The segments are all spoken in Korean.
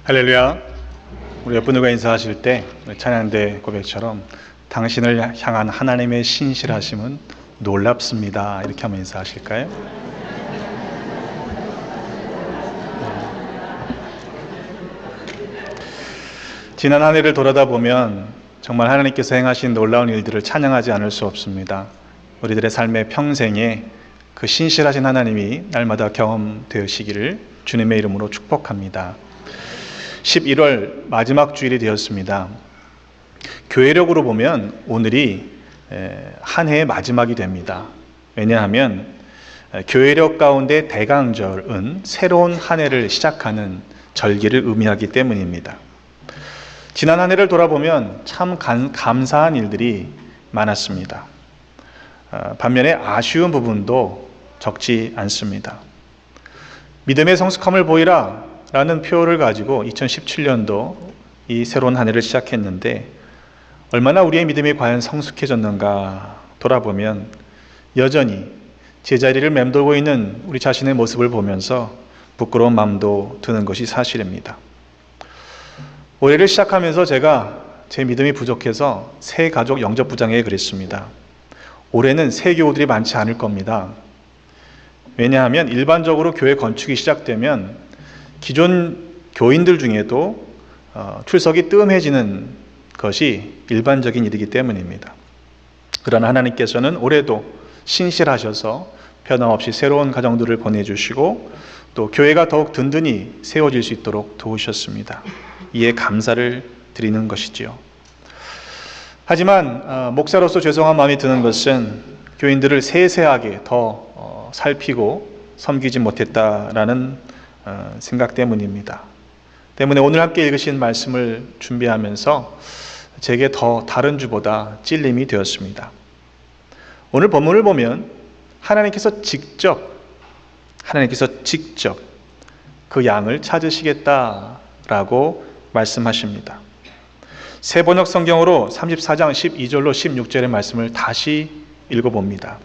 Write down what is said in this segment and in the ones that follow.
할렐루야. 우리 옆 분들과 인사하실 때 찬양대 고백처럼 당신을 향한 하나님의 신실하심은 놀랍습니다. 이렇게 한번 인사하실까요? 지난 한 해를 돌아다 보면 정말 하나님께서 행하신 놀라운 일들을 찬양하지 않을 수 없습니다. 우리들의 삶의 평생에 그 신실하신 하나님이 날마다 경험되시기를 주님의 이름으로 축복합니다. 11월 마지막 주일이 되었습니다. 교회력으로 보면 오늘이 한 해의 마지막이 됩니다. 왜냐하면 교회력 가운데 대강절은 새로운 한 해를 시작하는 절기를 의미하기 때문입니다. 지난 한 해를 돌아보면 참 감사한 일들이 많았습니다. 반면에 아쉬운 부분도 적지 않습니다. 믿음의 성숙함을 보이라 라는 표어를 가지고 2017년도 이 새로운 한 해를 시작했는데 얼마나 우리의 믿음이 과연 성숙해졌는가 돌아보면 여전히 제자리를 맴돌고 있는 우리 자신의 모습을 보면서 부끄러운 마음도 드는 것이 사실입니다. 올해를 시작하면서 제가 제 믿음이 부족해서 새 가족 영접부장에게 그랬습니다. 올해는 새 교우들이 많지 않을 겁니다. 왜냐하면 일반적으로 교회 건축이 시작되면 기존 교인들 중에도 출석이 뜸해지는 것이 일반적인 일이기 때문입니다. 그러나 하나님께서는 올해도 신실하셔서 변함없이 새로운 가정들을 보내주시고 또 교회가 더욱 든든히 세워질 수 있도록 도우셨습니다. 이에 감사를 드리는 것이지요. 하지만 목사로서 죄송한 마음이 드는 것은 교인들을 세세하게 더 살피고 섬기지 못했다라는 생각 때문입니다. 때문에 오늘 함께 읽으신 말씀을 준비하면서 제게 더 다른 주보다 찔림이 되었습니다. 오늘 본문을 보면 하나님께서 직접 그 양을 찾으시겠다라고 말씀하십니다. 새 번역 성경으로 34장 12절로 16절의 말씀을 다시 읽어봅니다.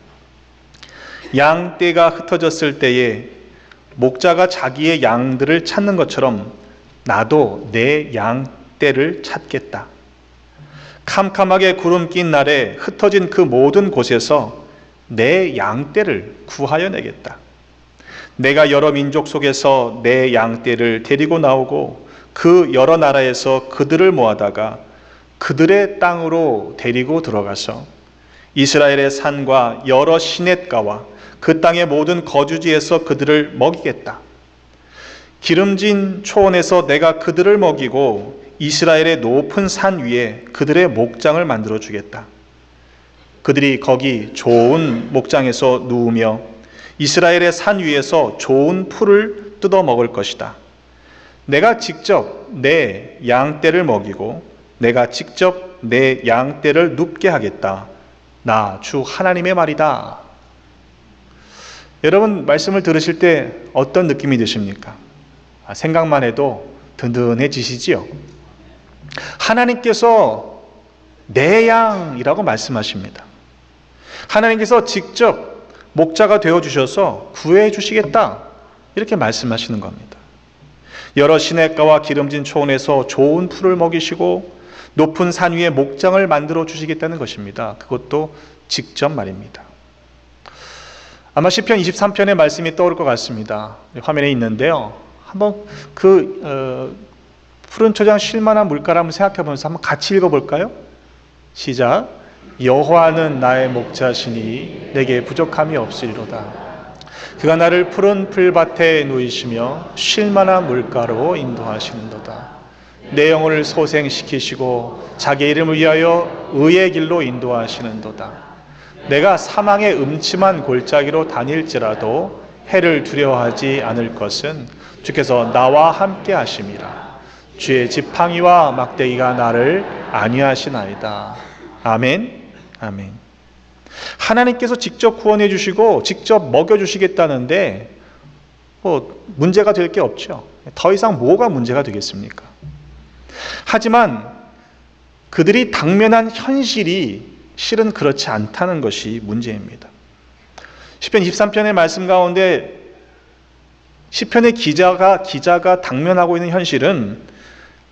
양떼가 흩어졌을 때에 목자가 자기의 양들을 찾는 것처럼 나도 내 양떼를 찾겠다. 캄캄하게 구름 낀 날에 흩어진 그 모든 곳에서 내 양떼를 구하여 내겠다. 내가 여러 민족 속에서 내 양떼를 데리고 나오고 그 여러 나라에서 그들을 모아다가 그들의 땅으로 데리고 들어가서 이스라엘의 산과 여러 시냇가와 그 땅의 모든 거주지에서 그들을 먹이겠다. 기름진 초원에서 내가 그들을 먹이고 이스라엘의 높은 산 위에 그들의 목장을 만들어 주겠다. 그들이 거기 좋은 목장에서 누우며 이스라엘의 산 위에서 좋은 풀을 뜯어 먹을 것이다. 내가 직접 내 양떼를 먹이고 내가 직접 내 양떼를 눕게 하겠다. 나 주 하나님의 말이다. 여러분 말씀을 들으실 때 어떤 느낌이 드십니까? 생각만 해도 든든해지시지요? 하나님께서 내 양이라고 말씀하십니다. 하나님께서 직접 목자가 되어주셔서 구해주시겠다 이렇게 말씀하시는 겁니다. 여러 시냇가와 기름진 초원에서 좋은 풀을 먹이시고 높은 산 위에 목장을 만들어 주시겠다는 것입니다. 그것도 직접 말입니다. 아마 시편 23편의 말씀이 떠오를 것 같습니다. 화면에 있는데요. 한번 푸른 초장 쉴 만한 물가를 한번 생각해 보면서 한번 같이 읽어볼까요? 시작. 여호와는 나의 목자시니 내게 부족함이 없으리로다. 그가 나를 푸른 풀밭에 누이시며 쉴 만한 물가로 인도하시는도다. 내 영혼을 소생시키시고 자기 이름을 위하여 의의 길로 인도하시는도다. 내가 사망의 음침한 골짜기로 다닐지라도 해를 두려워하지 않을 것은 주께서 나와 함께 하심이라. 주의 지팡이와 막대기가 나를 안위하시나이다. 아멘. 아멘. 하나님께서 직접 구원해 주시고 직접 먹여 주시겠다는데 문제가 될 게 없죠. 더 이상 뭐가 문제가 되겠습니까? 하지만 그들이 당면한 현실이 실은 그렇지 않다는 것이 문제입니다. 시편 23편의 말씀 가운데 시편의 기자가 당면하고 있는 현실은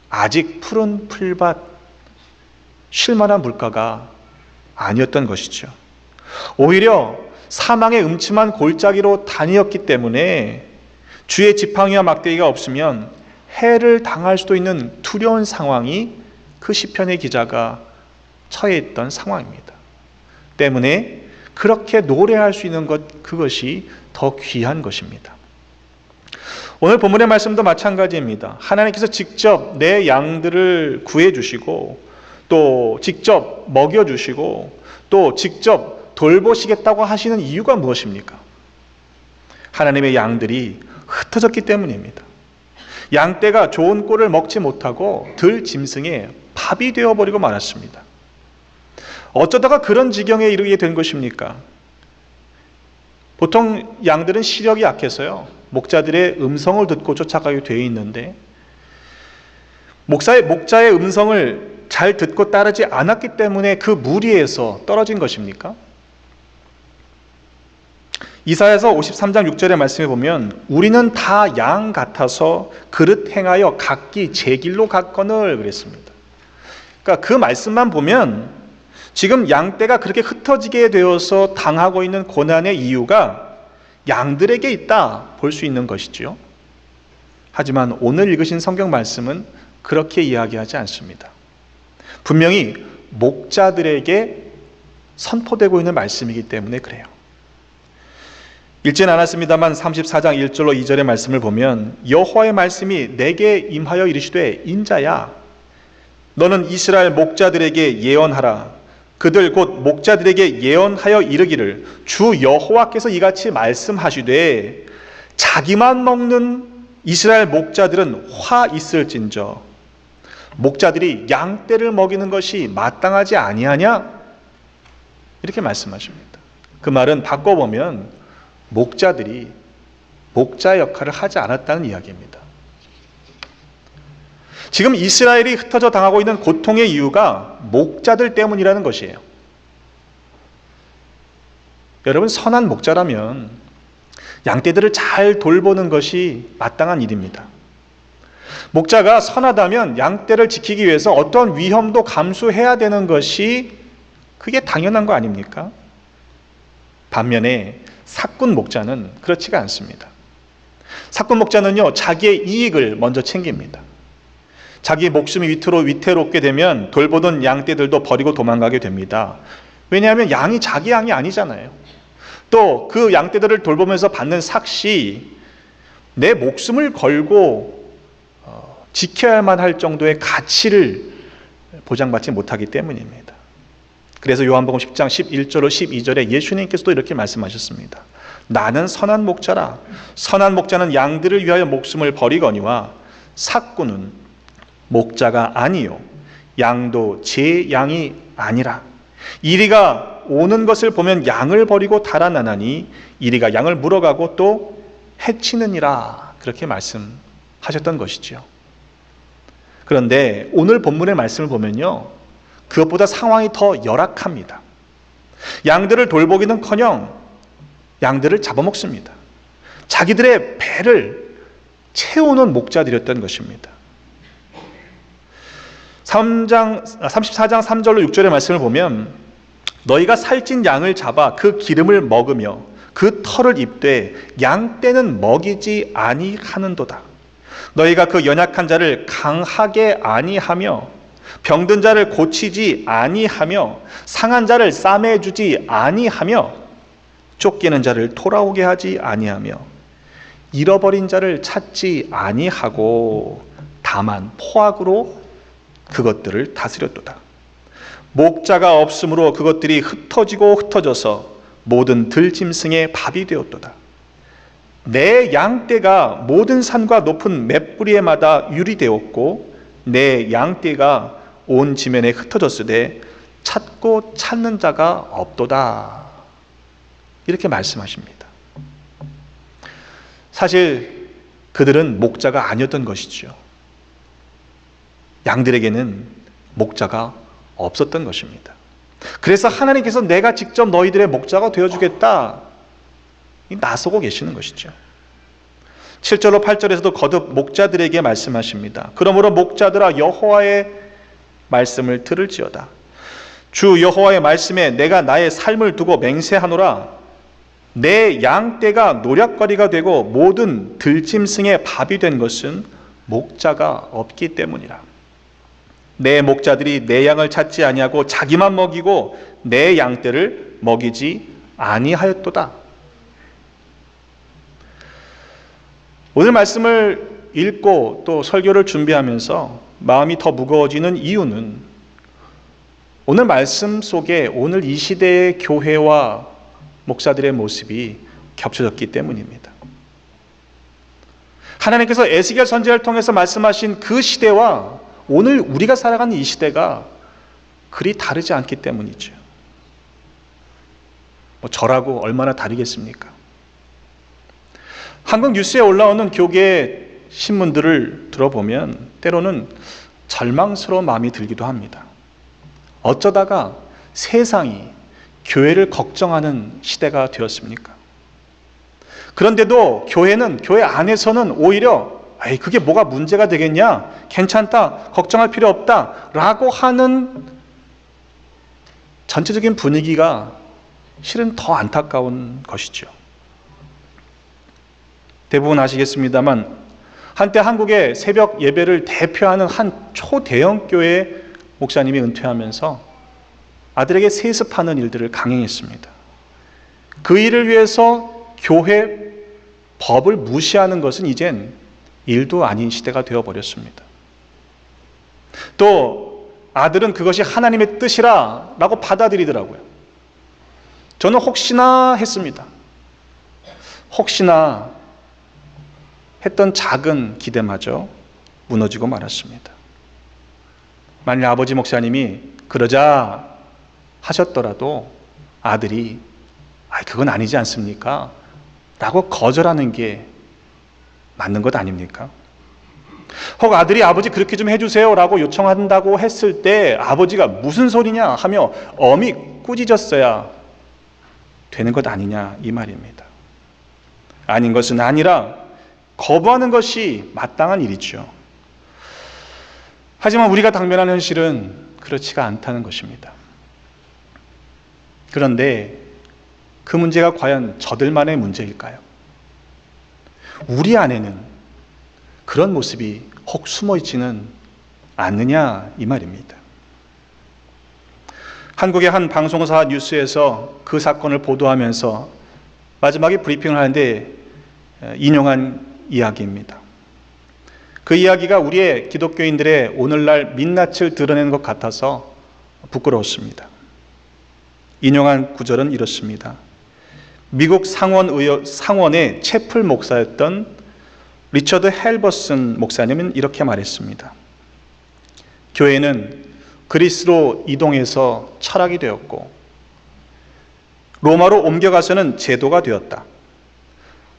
아직 푸른 풀밭, 쉴만한 물가가 아니었던 것이죠. 오히려 사망의 음침한 골짜기로 다니었기 때문에 주의 지팡이와 막대기가 없으면 해를 당할 수도 있는 두려운 상황이 그 시편의 기자가 처해 있던 상황입니다. 때문에 그렇게 노래할 수 있는 그것이 더 귀한 것입니다. 오늘 본문의 말씀도 마찬가지입니다. 하나님께서 직접 내 양들을 구해주시고 또 직접 먹여주시고 또 직접 돌보시겠다고 하시는 이유가 무엇입니까? 하나님의 양들이 흩어졌기 때문입니다. 양떼가 좋은 꼴을 먹지 못하고 들 짐승에 밥이 되어버리고 말았습니다. 어쩌다가 그런 지경에 이르게 된 것입니까? 보통 양들은 시력이 약해서요, 목자들의 음성을 듣고 쫓아가게 되어 있는데 목자의 음성을 잘 듣고 따르지 않았기 때문에 그 무리에서 떨어진 것입니까? 이사야서 53장 6절의 말씀에 보면 우리는 다 양 같아서 그릇 행하여 각기 제 길로 갔거늘 그랬습니다. 그러니까 그 말씀만 보면 지금 양떼가 그렇게 흩어지게 되어서 당하고 있는 고난의 이유가 양들에게 있다 볼 수 있는 것이죠. 하지만 오늘 읽으신 성경 말씀은 그렇게 이야기하지 않습니다. 분명히 목자들에게 선포되고 있는 말씀이기 때문에 그래요. 읽지는 않았습니다만 34장 1절로 2절의 말씀을 보면 여호와의 말씀이 내게 임하여 이르시되 인자야 너는 이스라엘 목자들에게 예언하라. 그들 곧 목자들에게 예언하여 이르기를 주 여호와께서 이같이 말씀하시되 자기만 먹는 이스라엘 목자들은 화 있을진저 목자들이 양떼를 먹이는 것이 마땅하지 아니하냐? 이렇게 말씀하십니다. 그 말은 바꿔보면 목자들이 목자 역할을 하지 않았다는 이야기입니다. 지금 이스라엘이 흩어져 당하고 있는 고통의 이유가 목자들 때문이라는 것이에요. 여러분, 선한 목자라면 양떼들을 잘 돌보는 것이 마땅한 일입니다. 목자가 선하다면 양떼를 지키기 위해서 어떤 위험도 감수해야 되는 것이 그게 당연한 거 아닙니까? 반면에 사꾼 목자는 그렇지가 않습니다. 사꾼 목자는요, 자기의 이익을 먼저 챙깁니다. 자기 목숨이 위태롭게 되면 돌보던 양떼들도 버리고 도망가게 됩니다. 왜냐하면 양이 자기 양이 아니잖아요. 또 그 양떼들을 돌보면서 받는 삭시, 내 목숨을 걸고 지켜야만 할 정도의 가치를 보장받지 못하기 때문입니다. 그래서 요한복음 10장 11절로 12절에 예수님께서도 이렇게 말씀하셨습니다. 나는 선한 목자라. 선한 목자는 양들을 위하여 목숨을 버리거니와 사꾼은 목자가 아니요 양도 제 양이 아니라. 이리가 오는 것을 보면 양을 버리고 달아나나니 이리가 양을 물어가고 또 해치느니라. 그렇게 말씀하셨던 것이죠. 그런데 오늘 본문의 말씀을 보면요, 그것보다 상황이 더 열악합니다. 양들을 돌보기는커녕 양들을 잡아먹습니다. 자기들의 배를 채우는 목자들이었던 것입니다. 34장 3절로 6절의 말씀을 보면 너희가 살찐 양을 잡아 그 기름을 먹으며 그 털을 입되 양떼는 먹이지 아니하는도다. 너희가 그 연약한 자를 강하게 아니하며 병든 자를 고치지 아니하며 상한 자를 싸매주지 아니하며 쫓기는 자를 돌아오게 하지 아니하며 잃어버린 자를 찾지 아니하고 다만 포악으로 그것들을 다스렸도다. 목자가 없으므로 그것들이 흩어져서 모든 들짐승의 밥이 되었도다. 내 양떼가 모든 산과 높은 맷뿌리에마다 유리되었고 내 양떼가 온 지면에 흩어졌으되 찾고 찾는 자가 없도다. 이렇게 말씀하십니다. 사실 그들은 목자가 아니었던 것이죠. 양들에게는 목자가 없었던 것입니다. 그래서 하나님께서 내가 직접 너희들의 목자가 되어주겠다 나서고 계시는 것이죠. 7절로 8절에서도 거듭 목자들에게 말씀하십니다. 그러므로 목자들아 여호와의 말씀을 들을지어다. 주 여호와의 말씀에 내가 나의 삶을 두고 맹세하노라. 내 양떼가 노략거리가 되고 모든 들짐승의 밥이 된 것은 목자가 없기 때문이라. 내 목자들이 내 양을 찾지 아니하고 자기만 먹이고 내 양떼를 먹이지 아니하였도다. 오늘 말씀을 읽고 또 설교를 준비하면서 마음이 더 무거워지는 이유는 오늘 말씀 속에 오늘 이 시대의 교회와 목사들의 모습이 겹쳐졌기 때문입니다. 하나님께서 에스겔 선지자를 통해서 말씀하신 그 시대와 오늘 우리가 살아가는 이 시대가 그리 다르지 않기 때문이죠. 저라고 얼마나 다르겠습니까? 한국 뉴스에 올라오는 교계 신문들을 들어보면 때로는 절망스러운 마음이 들기도 합니다. 어쩌다가 세상이 교회를 걱정하는 시대가 되었습니까? 그런데도 교회 안에서는 오히려 그게 뭐가 문제가 되겠냐? 괜찮다. 걱정할 필요 없다. 라고 하는 전체적인 분위기가 실은 더 안타까운 것이죠. 대부분 아시겠습니다만 한때 한국의 새벽 예배를 대표하는 한 초대형 교회 목사님이 은퇴하면서 아들에게 세습하는 일들을 강행했습니다. 그 일을 위해서 교회 법을 무시하는 것은 이젠 일도 아닌 시대가 되어버렸습니다. 또 아들은 그것이 하나님의 뜻이라 라고 받아들이더라고요. 저는 혹시나 했습니다. 혹시나 했던 작은 기대마저 무너지고 말았습니다. 만일 아버지 목사님이 그러자 하셨더라도 아들이 그건 아니지 않습니까? 라고 거절하는 게 맞는 것 아닙니까? 혹 아들이 아버지 그렇게 좀 해주세요 라고 요청한다고 했을 때 아버지가 무슨 소리냐 하며 엄히 꾸짖었어야 되는 것 아니냐 이 말입니다. 아닌 것은 아니라 거부하는 것이 마땅한 일이죠. 하지만 우리가 당면하는 현실은 그렇지가 않다는 것입니다. 그런데 그 문제가 과연 저들만의 문제일까요? 우리 안에는 그런 모습이 혹 숨어 있지는 않느냐 이 말입니다. 한국의 한 방송사 뉴스에서 그 사건을 보도하면서 마지막에 브리핑을 하는데 인용한 이야기입니다. 그 이야기가 우리의 기독교인들의 오늘날 민낯을 드러내는 것 같아서 부끄러웠습니다. 인용한 구절은 이렇습니다. 미국 상원의 채플 목사였던 리처드 헬버슨 목사님은 이렇게 말했습니다. 교회는 그리스로 이동해서 철학이 되었고 로마로 옮겨가서는 제도가 되었다.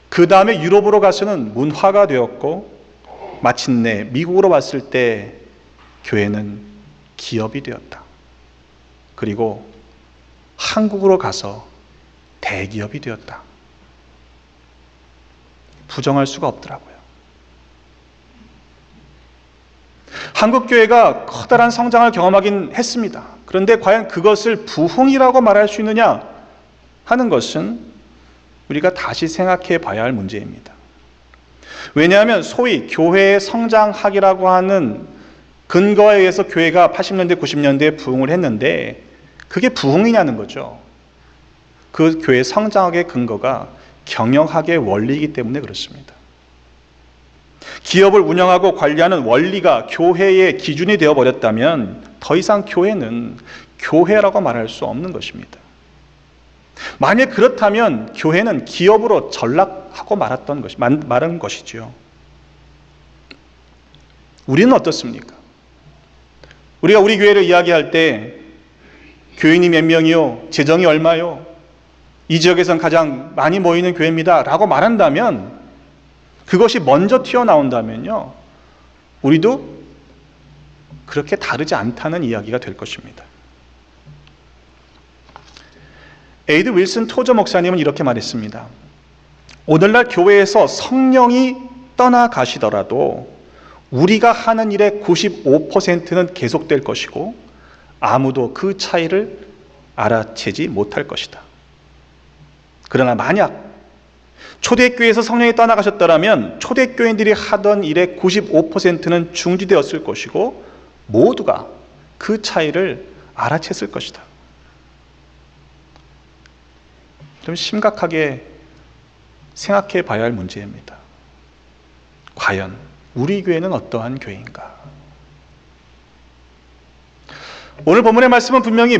그 다음에 유럽으로 가서는 문화가 되었고 마침내 미국으로 왔을 때 교회는 기업이 되었다. 그리고 한국으로 가서 대기업이 되었다. 부정할 수가 없더라고요. 한국교회가 커다란 성장을 경험하긴 했습니다. 그런데 과연 그것을 부흥이라고 말할 수 있느냐 하는 것은 우리가 다시 생각해 봐야 할 문제입니다. 왜냐하면 소위 교회의 성장학이라고 하는 근거에 의해서 교회가 80년대, 90년대에 부흥을 했는데 그게 부흥이냐는 거죠. 그 교회의 성장학의 근거가 경영학의 원리이기 때문에 그렇습니다. 기업을 운영하고 관리하는 원리가 교회의 기준이 되어버렸다면 더 이상 교회는 교회라고 말할 수 없는 것입니다. 만약 그렇다면 교회는 기업으로 전락하고 말은 것이지요. 우리는 어떻습니까? 우리가 우리 교회를 이야기할 때 교인이 몇 명이요? 재정이 얼마요? 이 지역에선 가장 많이 모이는 교회입니다 라고 말한다면 그것이 먼저 튀어나온다면요 우리도 그렇게 다르지 않다는 이야기가 될 것입니다. 에이드 윌슨 토저 목사님은 이렇게 말했습니다. 오늘날 교회에서 성령이 떠나가시더라도 우리가 하는 일의 95%는 계속될 것이고 아무도 그 차이를 알아채지 못할 것이다. 그러나 만약 초대교회에서 성령이 떠나가셨더라면 초대교인들이 하던 일의 95%는 중지되었을 것이고 모두가 그 차이를 알아챘을 것이다. 좀 심각하게 생각해 봐야 할 문제입니다. 과연 우리 교회는 어떠한 교회인가? 오늘 본문의 말씀은 분명히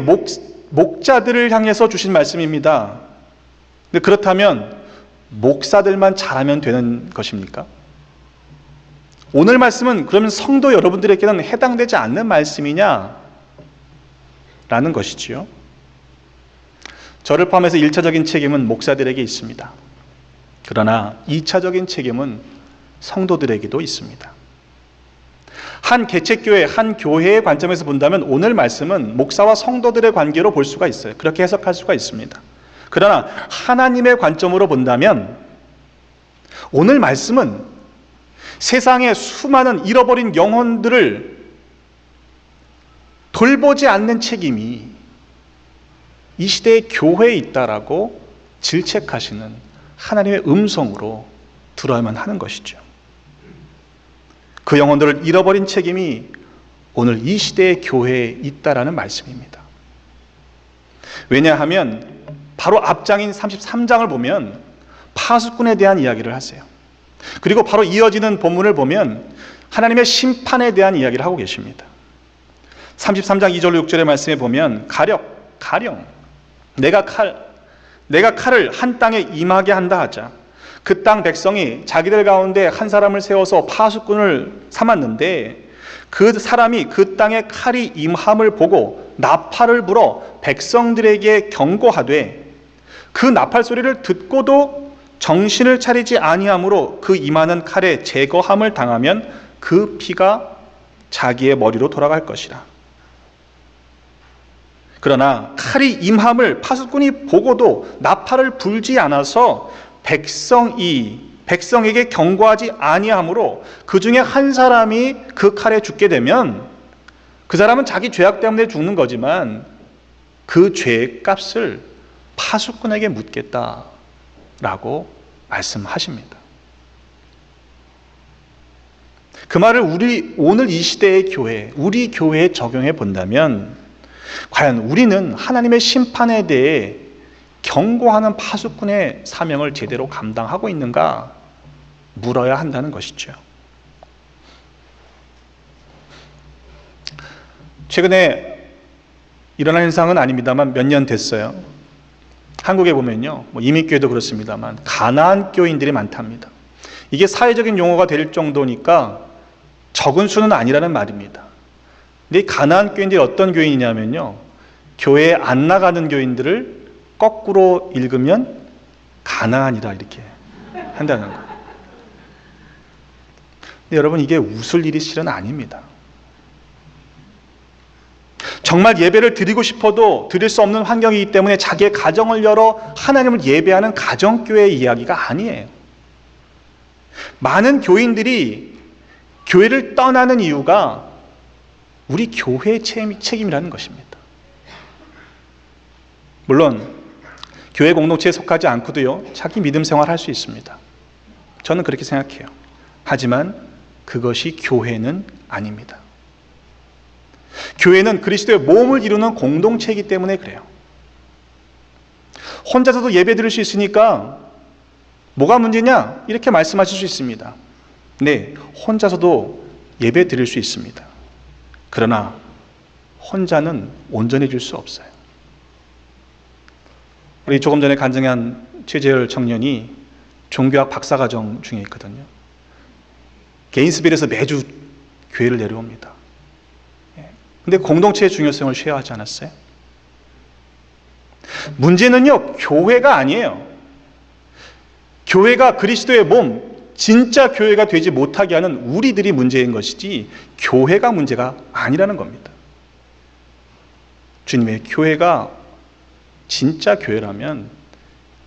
목자들을 향해서 주신 말씀입니다. 근데 그렇다면 목사들만 잘하면 되는 것입니까? 오늘 말씀은 그러면 성도 여러분들에게는 해당되지 않는 말씀이냐? 라는 것이지요. 저를 포함해서 1차적인 책임은 목사들에게 있습니다. 그러나 2차적인 책임은 성도들에게도 있습니다. 한 개척교회, 한 교회의 관점에서 본다면 오늘 말씀은 목사와 성도들의 관계로 볼 수가 있어요. 그렇게 해석할 수가 있습니다. 그러나 하나님의 관점으로 본다면 오늘 말씀은 세상의 수많은 잃어버린 영혼들을 돌보지 않는 책임이 이 시대의 교회에 있다라고 질책하시는 하나님의 음성으로 들어야만 하는 것이죠. 그 영혼들을 잃어버린 책임이 오늘 이 시대의 교회에 있다라는 말씀입니다. 왜냐하면 바로 앞장인 33장을 보면 파수꾼에 대한 이야기를 하세요. 그리고 바로 이어지는 본문을 보면 하나님의 심판에 대한 이야기를 하고 계십니다. 33장 2절로 6절의 말씀에 보면 가령 내가 칼을 한 땅에 임하게 한다 하자. 그 땅 백성이 자기들 가운데 한 사람을 세워서 파수꾼을 삼았는데 그 사람이 그 땅에 칼이 임함을 보고 나팔을 불어 백성들에게 경고하되 그 나팔 소리를 듣고도 정신을 차리지 아니하므로 그 임하는 칼에 제거함을 당하면 그 피가 자기의 머리로 돌아갈 것이라. 그러나 칼이 임함을 파수꾼이 보고도 나팔을 불지 않아서 백성에게 경고하지 아니하므로 그 중에 한 사람이 그 칼에 죽게 되면 그 사람은 자기 죄악 때문에 죽는 거지만 그 죄의 값을 파수꾼에게 묻겠다라고 말씀하십니다. 그 말을 오늘 이 시대의 교회, 우리 교회에 적용해 본다면 과연 우리는 하나님의 심판에 대해 경고하는 파수꾼의 사명을 제대로 감당하고 있는가 물어야 한다는 것이죠. 최근에 일어난 현상은 아닙니다만 몇 년 됐어요. 한국에 보면요, 이민교회도 그렇습니다만 가나안 교인들이 많답니다. 이게 사회적인 용어가 될 정도니까 적은 수는 아니라는 말입니다. 근데 이 가나안 교인들이 어떤 교인이냐면요, 교회에 안 나가는 교인들을 거꾸로 읽으면 가나안이라 이렇게 한다는 거예요. 근데 여러분, 이게 웃을 일이 실은 아닙니다. 정말 예배를 드리고 싶어도 드릴 수 없는 환경이기 때문에 자기의 가정을 열어 하나님을 예배하는 가정교회의 이야기가 아니에요. 많은 교인들이 교회를 떠나는 이유가 우리 교회의 책임이라는 것입니다. 물론 교회 공동체에 속하지 않고도요, 자기 믿음 생활을 할 수 있습니다. 저는 그렇게 생각해요. 하지만 그것이 교회는 아닙니다. 교회는 그리스도의 몸을 이루는 공동체이기 때문에 그래요. 혼자서도 예배 드릴 수 있으니까 뭐가 문제냐? 이렇게 말씀하실 수 있습니다. 네, 혼자서도 예배 드릴 수 있습니다. 그러나 혼자는 온전해질 수 없어요. 우리 조금 전에 간증한 최재열 청년이 종교학 박사과정 중에 있거든요. 게인스빌에서 매주 교회를 내려옵니다. 근데 공동체의 중요성을 쉐어하지 않았어요? 문제는요, 교회가 아니에요. 교회가 그리스도의 몸, 진짜 교회가 되지 못하게 하는 우리들이 문제인 것이지 교회가 문제가 아니라는 겁니다. 주님의 교회가 진짜 교회라면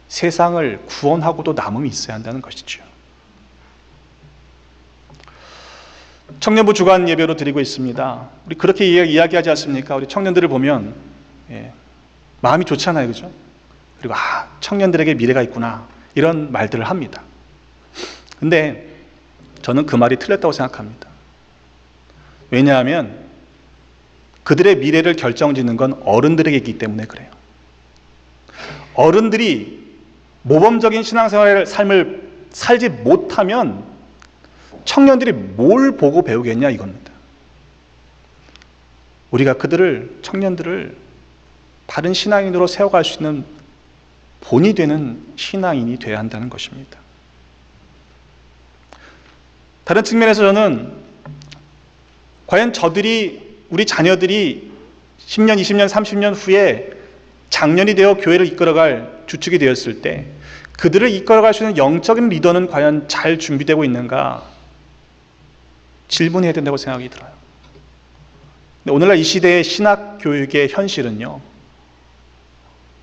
세상을 구원하고도 남음이 있어야 한다는 것이죠. 청년부 주간 예배로 드리고 있습니다. 우리 그렇게 이야기하지 않습니까? 우리 청년들을 보면 마음이 좋잖아요, 그죠? 그리고 청년들에게 미래가 있구나 이런 말들을 합니다. 근데 저는 그 말이 틀렸다고 생각합니다. 왜냐하면 그들의 미래를 결정짓는 건 어른들에게 있기 때문에 그래요. 어른들이 모범적인 신앙생활의 삶을 살지 못하면 청년들이 뭘 보고 배우겠냐 이겁니다. 우리가 청년들을 바른 신앙인으로 세워갈 수 있는 본이 되는 신앙인이 되어야 한다는 것입니다. 다른 측면에서 저는 과연 우리 자녀들이 10년, 20년, 30년 후에 장년이 되어 교회를 이끌어갈 주축이 되었을 때 그들을 이끌어갈 수 있는 영적인 리더는 과연 잘 준비되고 있는가 질문해야 된다고 생각이 들어요. 근데 오늘날 이 시대의 신학 교육의 현실은요,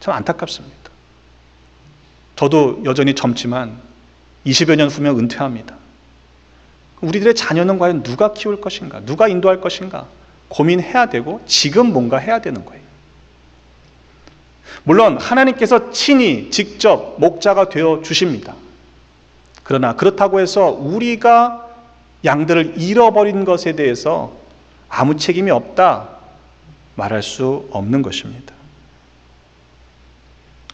참 안타깝습니다. 저도 여전히 젊지만 20여 년 후면 은퇴합니다. 우리들의 자녀는 과연 누가 키울 것인가, 누가 인도할 것인가 고민해야 되고 지금 뭔가 해야 되는 거예요. 물론 하나님께서 친히 직접 목자가 되어 주십니다. 그러나 그렇다고 해서 우리가 양들을 잃어버린 것에 대해서 아무 책임이 없다 말할 수 없는 것입니다.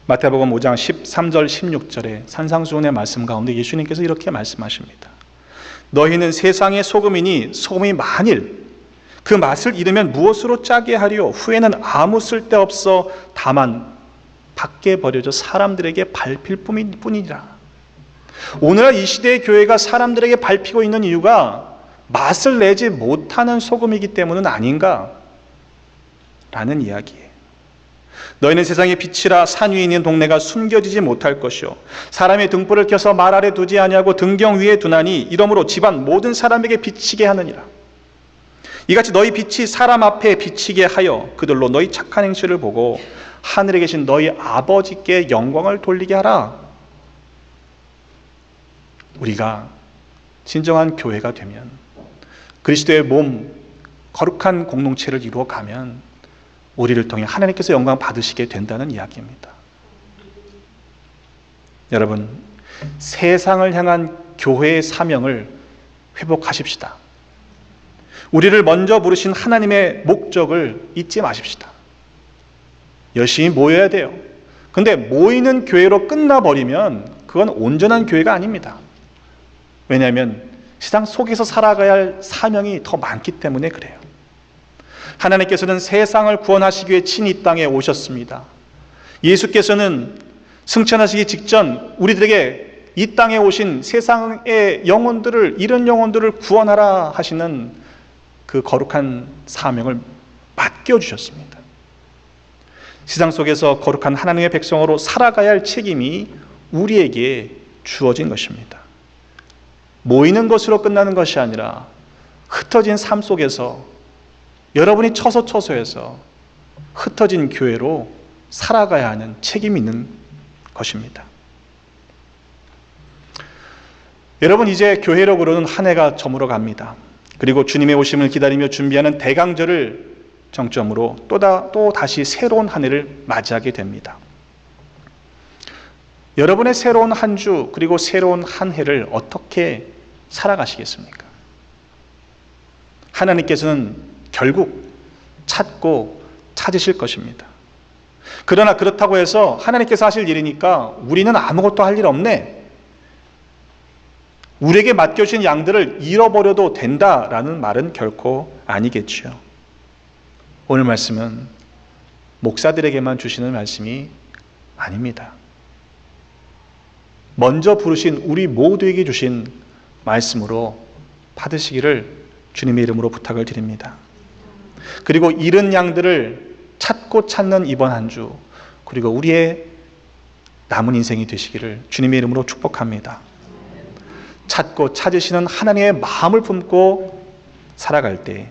마태복음 5장 13절 16절의 산상수훈의 말씀 가운데 예수님께서 이렇게 말씀하십니다. 너희는 세상의 소금이니 소금이 만일 그 맛을 잃으면 무엇으로 짜게 하리요? 후에는 아무 쓸데없어 다만 밖에 버려져 사람들에게 밟힐 뿐이니라. 오늘날 이 시대의 교회가 사람들에게 밟히고 있는 이유가 맛을 내지 못하는 소금이기 때문은 아닌가? 라는 이야기예요. 너희는 세상의 빛이라 산 위에 있는 동네가 숨겨지지 못할 것이요 사람의 등불을 켜서 말 아래 두지 아니하고 등경 위에 두나니 이러므로 집안 모든 사람에게 비치게 하느니라. 이같이 너희 빛이 사람 앞에 비치게 하여 그들로 너희 착한 행실을 보고 하늘에 계신 너희 아버지께 영광을 돌리게 하라. 우리가 진정한 교회가 되면 그리스도의 몸 거룩한 공동체를 이루어가면 우리를 통해 하나님께서 영광 받으시게 된다는 이야기입니다. 여러분, 세상을 향한 교회의 사명을 회복하십시다. 우리를 먼저 부르신 하나님의 목적을 잊지 마십시다. 열심히 모여야 돼요. 근데 모이는 교회로 끝나버리면 그건 온전한 교회가 아닙니다. 왜냐하면 세상 속에서 살아가야 할 사명이 더 많기 때문에 그래요. 하나님께서는 세상을 구원하시기 위해 친히 이 땅에 오셨습니다. 예수께서는 승천하시기 직전 우리들에게 이 땅에 오신 세상의 영혼들을, 이런 영혼들을 구원하라 하시는 그 거룩한 사명을 맡겨주셨습니다. 세상 속에서 거룩한 하나님의 백성으로 살아가야 할 책임이 우리에게 주어진 것입니다. 모이는 것으로 끝나는 것이 아니라 흩어진 삶 속에서 여러분이 처소처소에서 흩어진 교회로 살아가야 하는 책임이 있는 것입니다. 여러분, 이제 교회력으로는 한 해가 저물어 갑니다. 그리고 주님의 오심을 기다리며 준비하는 대강절을 정점으로 또 다시 새로운 한 해를 맞이하게 됩니다. 여러분의 새로운 한 주 그리고 새로운 한 해를 어떻게 살아가시겠습니까? 하나님께서는 결국 찾고 찾으실 것입니다. 그러나 그렇다고 해서 하나님께서 하실 일이니까 우리는 아무것도 할 일 없네, 우리에게 맡겨주신 양들을 잃어버려도 된다라는 말은 결코 아니겠지요. 오늘 말씀은 목사들에게만 주시는 말씀이 아닙니다. 먼저 부르신 우리 모두에게 주신 말씀으로 받으시기를 주님의 이름으로 부탁을 드립니다. 그리고 잃은 양들을 찾고 찾는 이번 한 주, 그리고 우리의 남은 인생이 되시기를 주님의 이름으로 축복합니다. 찾고 찾으시는 하나님의 마음을 품고 살아갈 때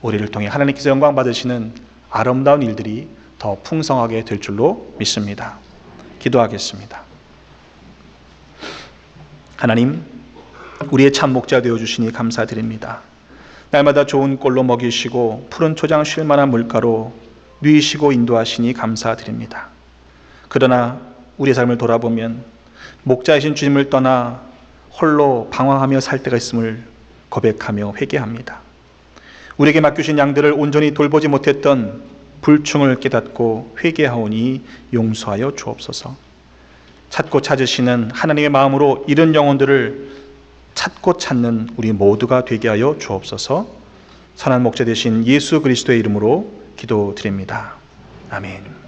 우리를 통해 하나님께서 영광 받으시는 아름다운 일들이 더 풍성하게 될 줄로 믿습니다. 기도하겠습니다. 하나님, 우리의 참 목자 되어주시니 감사드립니다. 날마다 좋은 꼴로 먹이시고 푸른 초장 쉴 만한 물가로 누이시고 인도하시니 감사드립니다. 그러나 우리의 삶을 돌아보면 목자이신 주님을 떠나 홀로 방황하며 살 때가 있음을 고백하며 회개합니다. 우리에게 맡기신 양들을 온전히 돌보지 못했던 불충을 깨닫고 회개하오니 용서하여 주옵소서. 찾고 찾으시는 하나님의 마음으로 잃은 영혼들을 찾고 찾는 우리 모두가 되게 하여 주옵소서. 선한 목자 되신 예수 그리스도의 이름으로 기도드립니다. 아멘.